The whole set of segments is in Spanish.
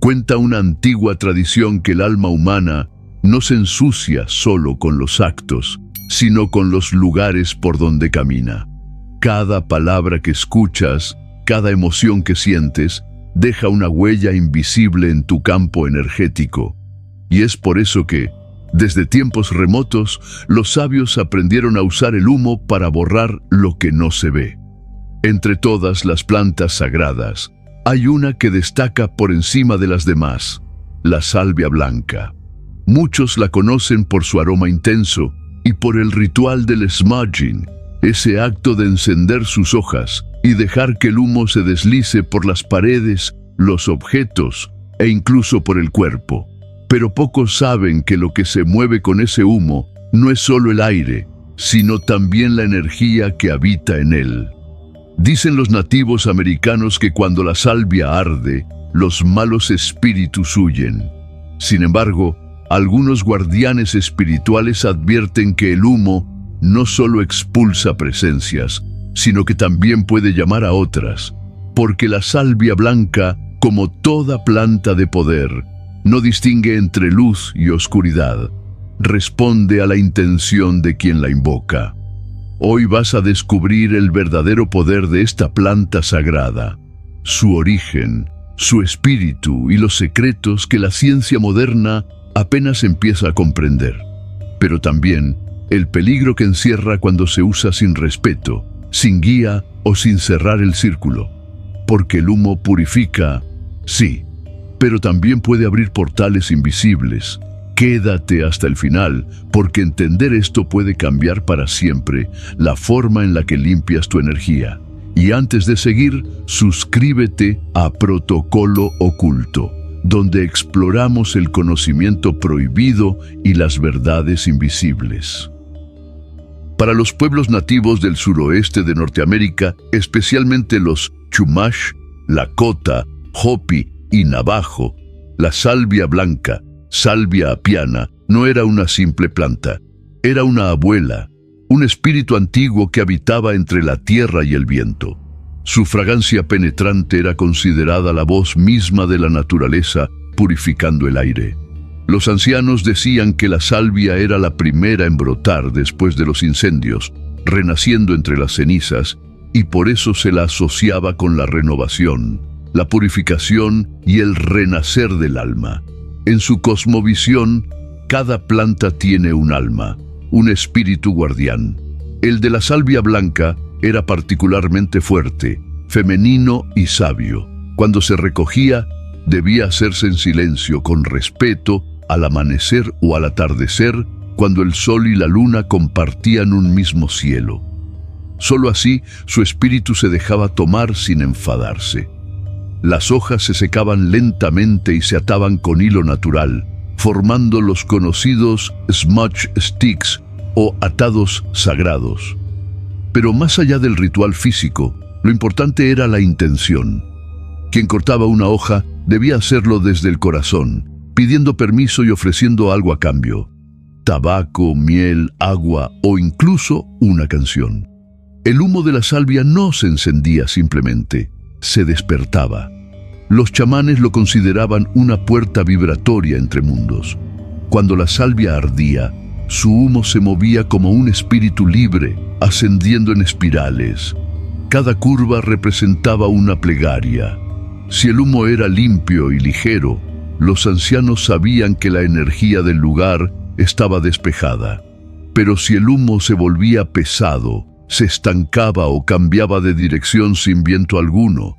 Cuenta una antigua tradición que el alma humana no se ensucia solo con los actos, sino con los lugares por donde camina. Cada palabra que escuchas, cada emoción que sientes, deja una huella invisible en tu campo energético. Y es por eso que, desde tiempos remotos, los sabios aprendieron a usar el humo para borrar lo que no se ve. Entre todas las plantas sagradas, hay una que destaca por encima de las demás, la salvia blanca. Muchos la conocen por su aroma intenso y por el ritual del smudging, ese acto de encender sus hojas y dejar que el humo se deslice por las paredes, los objetos e incluso por el cuerpo. Pero pocos saben que lo que se mueve con ese humo no es solo el aire, sino también la energía que habita en él. Dicen los nativos americanos que cuando la salvia arde, los malos espíritus huyen. Sin embargo, algunos guardianes espirituales advierten que el humo no solo expulsa presencias, sino que también puede llamar a otras, porque la salvia blanca, como toda planta de poder, no distingue entre luz y oscuridad. Responde a la intención de quien la invoca. Hoy vas a descubrir el verdadero poder de esta planta sagrada, su origen, su espíritu y los secretos que la ciencia moderna apenas empieza a comprender. Pero también el peligro que encierra cuando se usa sin respeto, sin guía o sin cerrar el círculo. Porque el humo purifica, sí, pero también puede abrir portales invisibles. Quédate hasta el final, porque entender esto puede cambiar para siempre la forma en la que limpias tu energía. Y antes de seguir, suscríbete a Protocolo Oculto, donde exploramos el conocimiento prohibido y las verdades invisibles. Para los pueblos nativos del suroeste de Norteamérica, especialmente los Chumash, Lakota, Hopi y Navajo, la salvia blanca, Salvia apiana, no era una simple planta, era una abuela, un espíritu antiguo que habitaba entre la tierra y el viento. Su fragancia penetrante era considerada la voz misma de la naturaleza, purificando el aire. Los ancianos decían que la salvia era la primera en brotar después de los incendios, renaciendo entre las cenizas, y por eso se la asociaba con la renovación, la purificación y el renacer del alma. En su cosmovisión, cada planta tiene un alma, un espíritu guardián. El de la salvia blanca era particularmente fuerte, femenino y sabio. Cuando se recogía, debía hacerse en silencio, con respeto, al amanecer o al atardecer, cuando el sol y la luna compartían un mismo cielo. Solo así, su espíritu se dejaba tomar sin enfadarse. Las hojas se secaban lentamente y se ataban con hilo natural, formando los conocidos smudge sticks o atados sagrados. Pero más allá del ritual físico, lo importante era la intención. Quien cortaba una hoja debía hacerlo desde el corazón, pidiendo permiso y ofreciendo algo a cambio: tabaco, miel, agua o incluso una canción. El humo de la salvia no se encendía simplemente, se despertaba. Los chamanes lo consideraban una puerta vibratoria entre mundos. Cuando la salvia ardía, su humo se movía como un espíritu libre, ascendiendo en espirales. Cada curva representaba una plegaria. Si el humo era limpio y ligero, los ancianos sabían que la energía del lugar estaba despejada. Pero si el humo se volvía pesado, se estancaba o cambiaba de dirección sin viento alguno,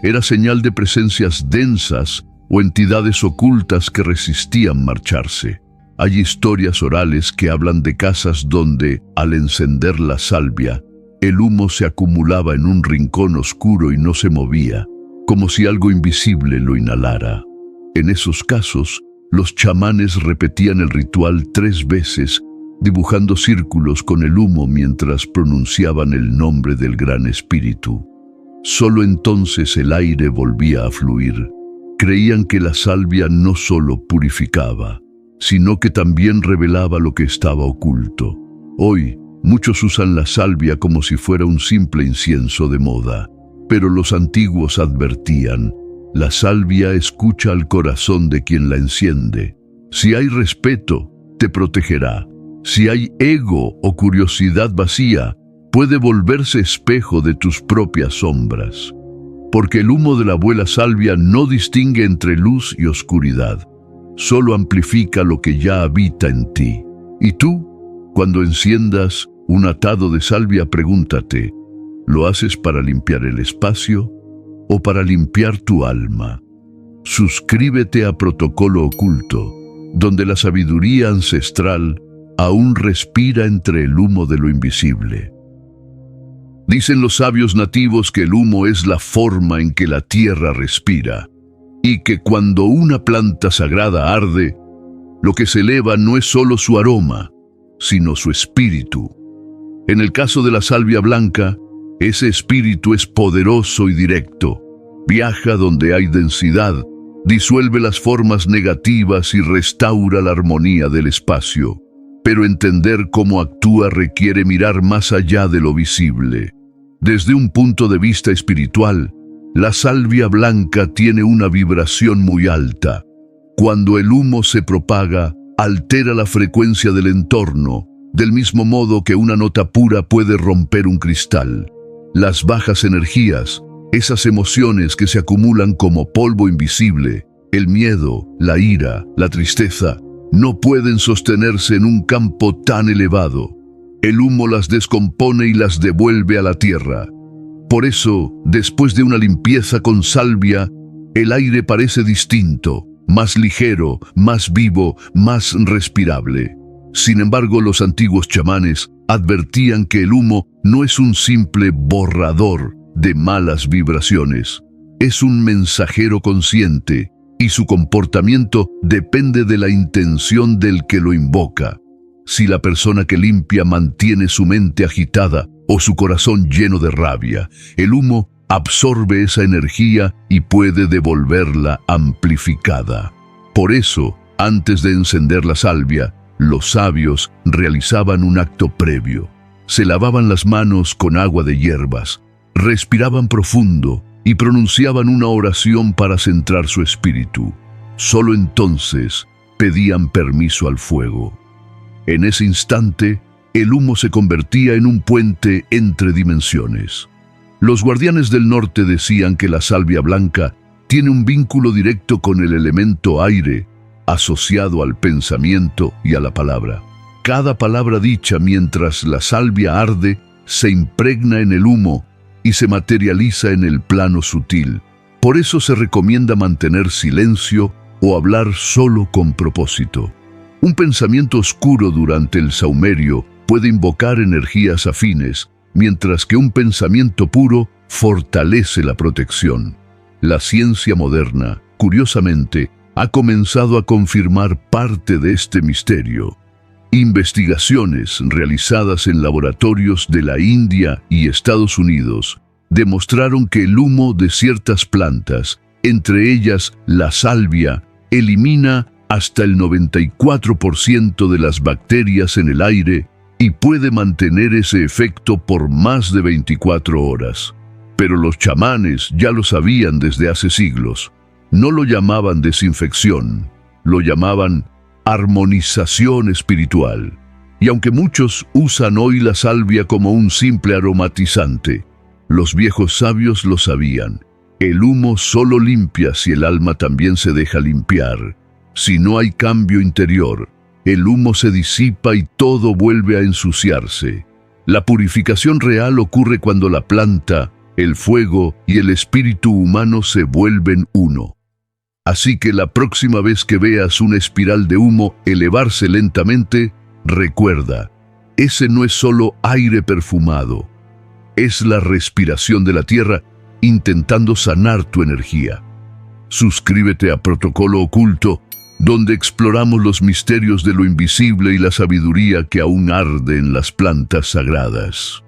era señal de presencias densas o entidades ocultas que resistían marcharse. Hay historias orales que hablan de casas donde, al encender la salvia, el humo se acumulaba en un rincón oscuro y no se movía, como si algo invisible lo inhalara. En esos casos, los chamanes repetían el ritual 3 veces, dibujando círculos con el humo mientras pronunciaban el nombre del Gran Espíritu. Solo entonces el aire volvía a fluir. Creían que la salvia no solo purificaba, sino que también revelaba lo que estaba oculto. Hoy, muchos usan la salvia como si fuera un simple incienso de moda, pero los antiguos advertían: La salvia escucha al corazón de quien la enciende. Si hay respeto, te protegerá. Si hay ego o curiosidad vacía, puede volverse espejo de tus propias sombras. Porque el humo de la abuela salvia no distingue entre luz y oscuridad. Solo amplifica lo que ya habita en ti. Y tú, cuando enciendas un atado de salvia, pregúntate, ¿lo haces para limpiar el espacio o para limpiar tu alma? Suscríbete a Protocolo Oculto, donde la sabiduría ancestral aún respira entre el humo de lo invisible. Dicen los sabios nativos que el humo es la forma en que la tierra respira, y que cuando una planta sagrada arde, lo que se eleva no es solo su aroma, sino su espíritu. En el caso de la salvia blanca, ese espíritu es poderoso y directo. Viaja donde hay densidad, disuelve las formas negativas y restaura la armonía del espacio. Pero entender cómo actúa requiere mirar más allá de lo visible. Desde un punto de vista espiritual, la salvia blanca tiene una vibración muy alta. Cuando el humo se propaga, altera la frecuencia del entorno, del mismo modo que una nota pura puede romper un cristal. Las bajas energías, esas emociones que se acumulan como polvo invisible, el miedo, la ira, la tristeza, no pueden sostenerse en un campo tan elevado. El humo las descompone y las devuelve a la tierra. Por eso, después de una limpieza con salvia, el aire parece distinto, más ligero, más vivo, más respirable. Sin embargo, los antiguos chamanes advertían que el humo no es un simple borrador de malas vibraciones. Es un mensajero consciente, y su comportamiento depende de la intención del que lo invoca. Si la persona que limpia mantiene su mente agitada o su corazón lleno de rabia, el humo absorbe esa energía y puede devolverla amplificada. Por eso, antes de encender la salvia, los sabios realizaban un acto previo. Se lavaban las manos con agua de hierbas, respiraban profundo y pronunciaban una oración para centrar su espíritu. Solo entonces pedían permiso al fuego. En ese instante, el humo se convertía en un puente entre dimensiones. Los guardianes del norte decían que la salvia blanca tiene un vínculo directo con el elemento aire, asociado al pensamiento y a la palabra. Cada palabra dicha mientras la salvia arde se impregna en el humo y se materializa en el plano sutil. Por eso se recomienda mantener silencio o hablar solo con propósito. Un pensamiento oscuro durante el saumerio puede invocar energías afines, mientras que un pensamiento puro fortalece la protección. La ciencia moderna, curiosamente, ha comenzado a confirmar parte de este misterio. Investigaciones realizadas en laboratorios de la India y Estados Unidos demostraron que el humo de ciertas plantas, entre ellas la salvia, elimina hasta el 94% de las bacterias en el aire y puede mantener ese efecto por más de 24 horas. Pero los chamanes ya lo sabían desde hace siglos. No lo llamaban desinfección, lo llamaban armonización espiritual. Y aunque muchos usan hoy la salvia como un simple aromatizante, los viejos sabios lo sabían. El humo solo limpia si el alma también se deja limpiar. Si no hay cambio interior, el humo se disipa y todo vuelve a ensuciarse. La purificación real ocurre cuando la planta, el fuego y el espíritu humano se vuelven uno. Así que la próxima vez que veas una espiral de humo elevarse lentamente, recuerda, ese no es solo aire perfumado, es la respiración de la tierra intentando sanar tu energía. Suscríbete a Protocolo Oculto, donde exploramos los misterios de lo invisible y la sabiduría que aún arde en las plantas sagradas.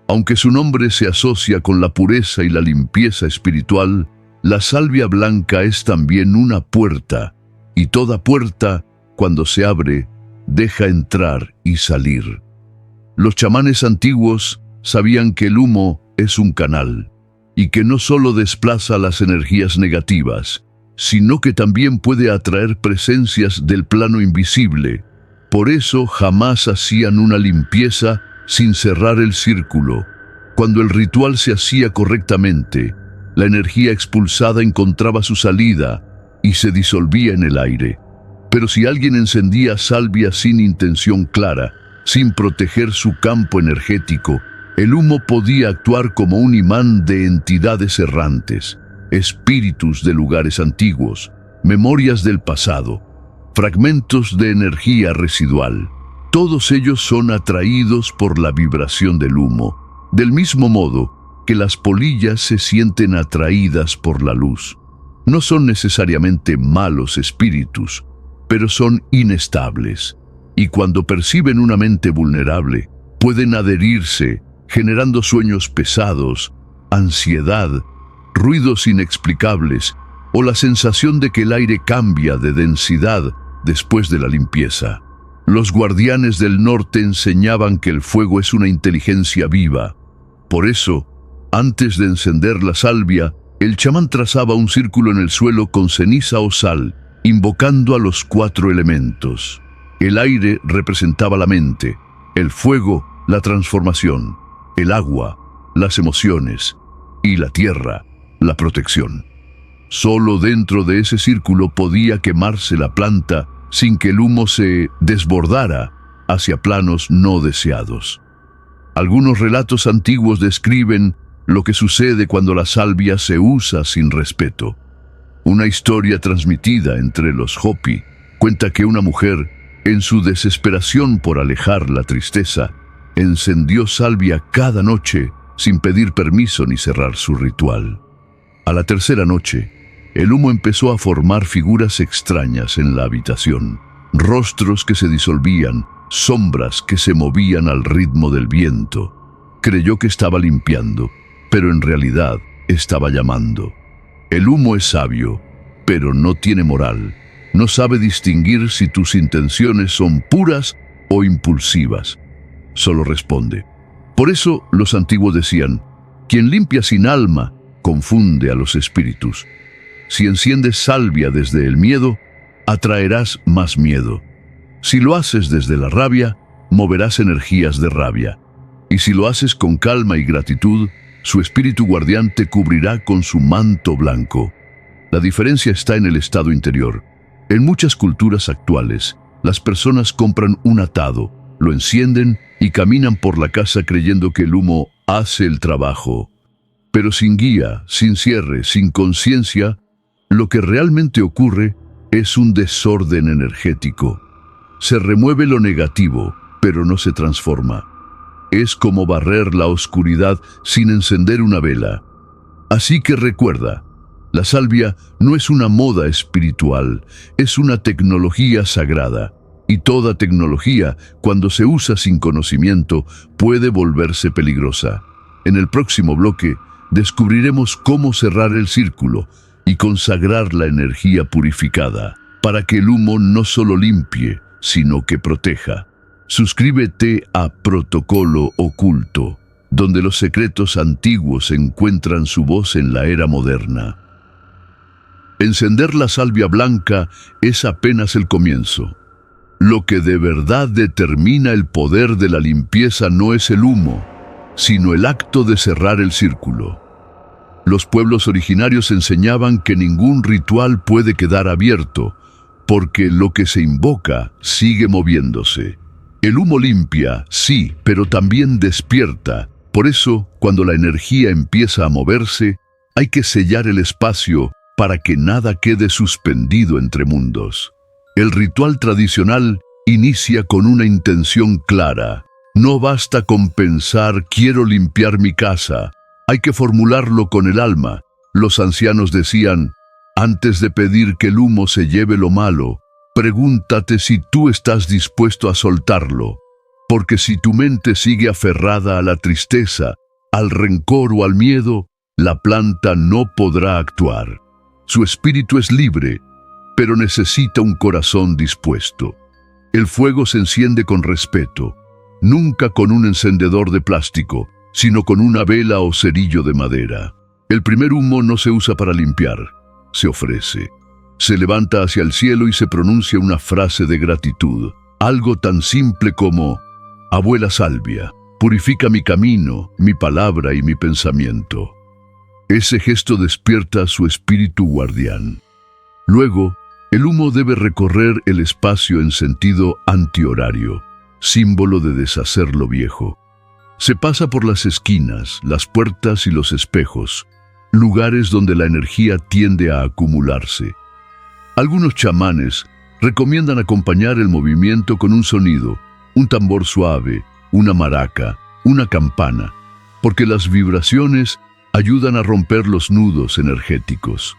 Aunque su nombre se asocia con la pureza y la limpieza espiritual, la salvia blanca es también una puerta, y toda puerta, cuando se abre, deja entrar y salir. Los chamanes antiguos sabían que el humo es un canal. y que no solo desplaza las energías negativas, sino que también puede atraer presencias del plano invisible. Por eso jamás hacían una limpieza sin cerrar el círculo. Cuando el ritual se hacía correctamente, la energía expulsada encontraba su salida y se disolvía en el aire. Pero si alguien encendía salvia sin intención clara, sin proteger su campo energético, el humo podía actuar como un imán de entidades errantes, espíritus de lugares antiguos, memorias del pasado, fragmentos de energía residual. Todos ellos son atraídos por la vibración del humo, del mismo modo que las polillas se sienten atraídas por la luz. No son necesariamente malos espíritus, pero son inestables, y cuando perciben una mente vulnerable, pueden adherirse, generando sueños pesados, ansiedad, ruidos inexplicables o la sensación de que el aire cambia de densidad después de la limpieza. Los guardianes del norte enseñaban que el fuego es una inteligencia viva. Por eso, antes de encender la salvia, el chamán trazaba un círculo en el suelo con ceniza o sal, invocando a los 4 elementos. El aire representaba la mente, el fuego, la transformación, el agua, las emociones, y la tierra, la protección. Solo dentro de ese círculo podía quemarse la planta sin que el humo se desbordara hacia planos no deseados. Algunos relatos antiguos describen lo que sucede cuando la salvia se usa sin respeto. Una historia transmitida entre los Hopi cuenta que una mujer, en su desesperación por alejar la tristeza, encendió salvia cada noche sin pedir permiso ni cerrar su ritual. A la tercera noche, el humo empezó a formar figuras extrañas en la habitación, rostros que se disolvían, sombras que se movían al ritmo del viento. Creyó que estaba limpiando, pero en realidad estaba llamando. El humo es sabio, pero no tiene moral. No sabe distinguir si tus intenciones son puras o impulsivas. Solo responde. Por eso los antiguos decían, quien limpia sin alma confunde a los espíritus. Si enciendes salvia desde el miedo, atraerás más miedo. Si lo haces desde la rabia, moverás energías de rabia. Y si lo haces con calma y gratitud, su espíritu guardián te cubrirá con su manto blanco. La diferencia está en el estado interior. En muchas culturas actuales, las personas compran un atado, lo encienden y caminan por la casa creyendo que el humo hace el trabajo. Pero sin guía, sin cierre, sin conciencia, lo que realmente ocurre es un desorden energético. Se remueve lo negativo, pero no se transforma. Es como barrer la oscuridad sin encender una vela. Así que recuerda, la salvia no es una moda espiritual, es una tecnología sagrada. Y toda tecnología, cuando se usa sin conocimiento, puede volverse peligrosa. En el próximo bloque, descubriremos cómo cerrar el círculo y consagrar la energía purificada, para que el humo no solo limpie, sino que proteja. Suscríbete a Protocolo Oculto, donde los secretos antiguos encuentran su voz en la era moderna. Encender la salvia blanca es apenas el comienzo. Lo que de verdad determina el poder de la limpieza no es el humo, sino el acto de cerrar el círculo. Los pueblos originarios enseñaban que ningún ritual puede quedar abierto, porque lo que se invoca sigue moviéndose. El humo limpia, sí, pero también despierta. Por eso, cuando la energía empieza a moverse, hay que sellar el espacio para que nada quede suspendido entre mundos. El ritual tradicional inicia con una intención clara. No basta con pensar «quiero limpiar mi casa». Hay que formularlo con el alma. Los ancianos decían, antes de pedir que el humo se lleve lo malo, pregúntate si tú estás dispuesto a soltarlo. Porque si tu mente sigue aferrada a la tristeza, al rencor o al miedo, la planta no podrá actuar. Su espíritu es libre, pero necesita un corazón dispuesto. El fuego se enciende con respeto, nunca con un encendedor de plástico, sino con una vela o cerillo de madera. El primer humo no se usa para limpiar, se ofrece. Se levanta hacia el cielo y se pronuncia una frase de gratitud, algo tan simple como: Abuela Salvia, purifica mi camino, mi palabra y mi pensamiento. Ese gesto despierta su espíritu guardián. Luego, el humo debe recorrer el espacio en sentido antihorario, símbolo de deshacer lo viejo. Se pasa por las esquinas, las puertas y los espejos, lugares donde la energía tiende a acumularse. Algunos chamanes recomiendan acompañar el movimiento con un sonido, un tambor suave, una maraca, una campana, porque las vibraciones ayudan a romper los nudos energéticos.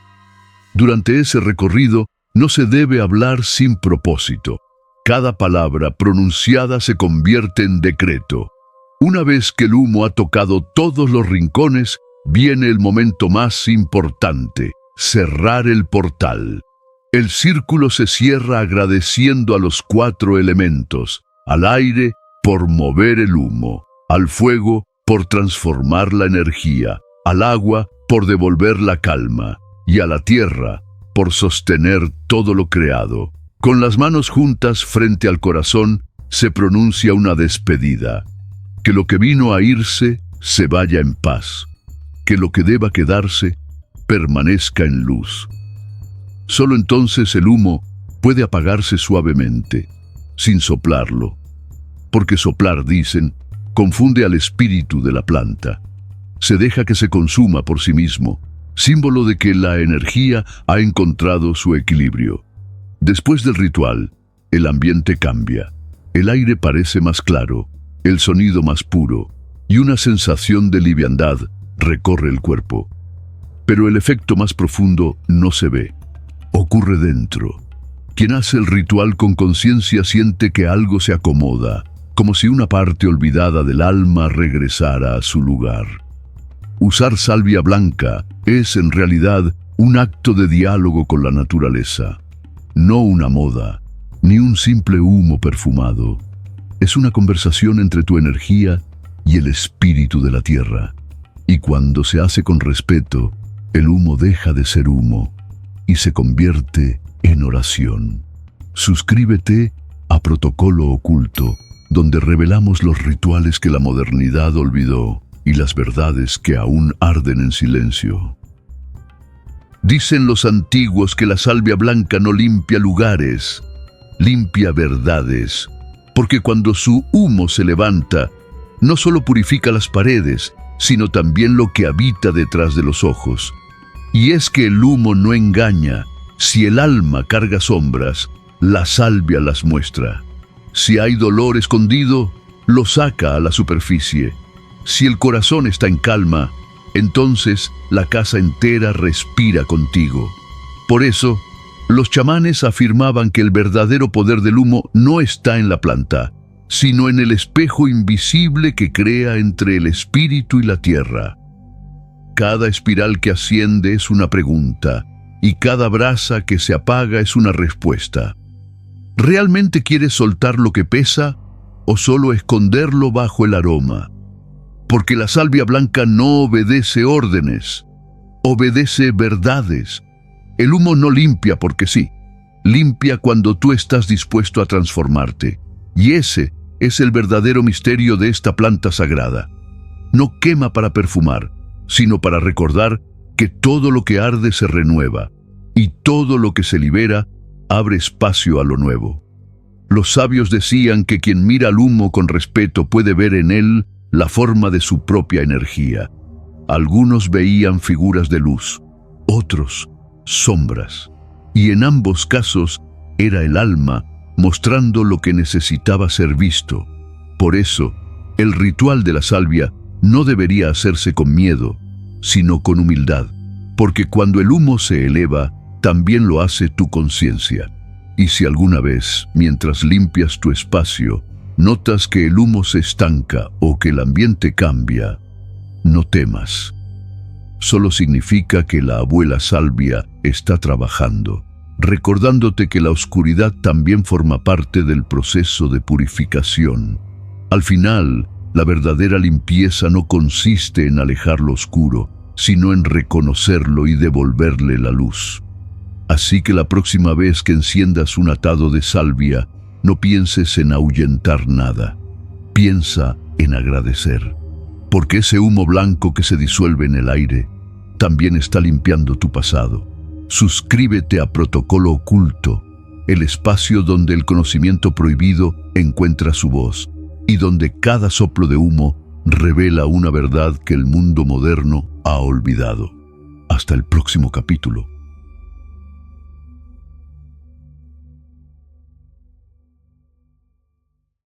Durante ese recorrido no se debe hablar sin propósito. Cada palabra pronunciada se convierte en decreto. Una vez que el humo ha tocado todos los rincones, viene el momento más importante: cerrar el portal. El círculo se cierra agradeciendo a los 4 elementos: al aire por mover el humo, al fuego por transformar la energía, al agua por devolver la calma y a la tierra por sostener todo lo creado. Con las manos juntas frente al corazón se pronuncia una despedida: que lo que vino a irse se vaya en paz, que lo que deba quedarse permanezca en luz. Solo entonces el humo puede apagarse suavemente, sin soplarlo, porque soplar, dicen, confunde al espíritu de la planta. Se deja que se consuma por sí mismo, símbolo de que la energía ha encontrado su equilibrio. Después del ritual, el ambiente cambia. El aire parece más claro, el sonido más puro, y una sensación de liviandad recorre el cuerpo. Pero el efecto más profundo no se ve. Ocurre dentro. Quien hace el ritual con conciencia siente que algo se acomoda, como si una parte olvidada del alma regresara a su lugar. Usar salvia blanca es en realidad un acto de diálogo con la naturaleza. No una moda, ni un simple humo perfumado. Es una conversación entre tu energía y el espíritu de la tierra. Y cuando se hace con respeto, el humo deja de ser humo y se convierte en oración. Suscríbete a Protocolo Oculto, donde revelamos los rituales que la modernidad olvidó y las verdades que aún arden en silencio. Dicen los antiguos que la salvia blanca no limpia lugares, limpia verdades, porque cuando su humo se levanta, no solo purifica las paredes, sino también lo que habita detrás de los ojos. Y es que el humo no engaña. Si el alma carga sombras, la salvia las muestra. Si hay dolor escondido, lo saca a la superficie. Si el corazón está en calma, entonces la casa entera respira contigo. Por eso, los chamanes afirmaban que el verdadero poder del humo no está en la planta, sino en el espejo invisible que crea entre el espíritu y la tierra. Cada espiral que asciende es una pregunta, y cada brasa que se apaga es una respuesta. ¿Realmente quieres soltar lo que pesa o solo esconderlo bajo el aroma? Porque la salvia blanca no obedece órdenes, obedece verdades. El humo no limpia porque sí, limpia cuando tú estás dispuesto a transformarte. Y ese es el verdadero misterio de esta planta sagrada. No quema para perfumar, sino para recordar que todo lo que arde se renueva, y todo lo que se libera abre espacio a lo nuevo. Los sabios decían que quien mira al humo con respeto puede ver en él la forma de su propia energía. Algunos veían figuras de luz, otros sombras, y en ambos casos era el alma mostrando lo que necesitaba ser visto. Por eso, el ritual de la salvia no debería hacerse con miedo, sino con humildad, porque cuando el humo se eleva, también lo hace tu conciencia. Y si alguna vez, mientras limpias tu espacio, notas que el humo se estanca o que el ambiente cambia, no temas. Solo significa que la abuela Salvia está trabajando, recordándote que la oscuridad también forma parte del proceso de purificación. Al final, la verdadera limpieza no consiste en alejar lo oscuro, sino en reconocerlo y devolverle la luz. Así que la próxima vez que enciendas un atado de salvia, no pienses en ahuyentar nada. Piensa en agradecer, porque ese humo blanco que se disuelve en el aire también está limpiando tu pasado. Suscríbete a Protocolo Oculto, el espacio donde el conocimiento prohibido encuentra su voz y donde cada soplo de humo revela una verdad que el mundo moderno ha olvidado. Hasta el próximo capítulo.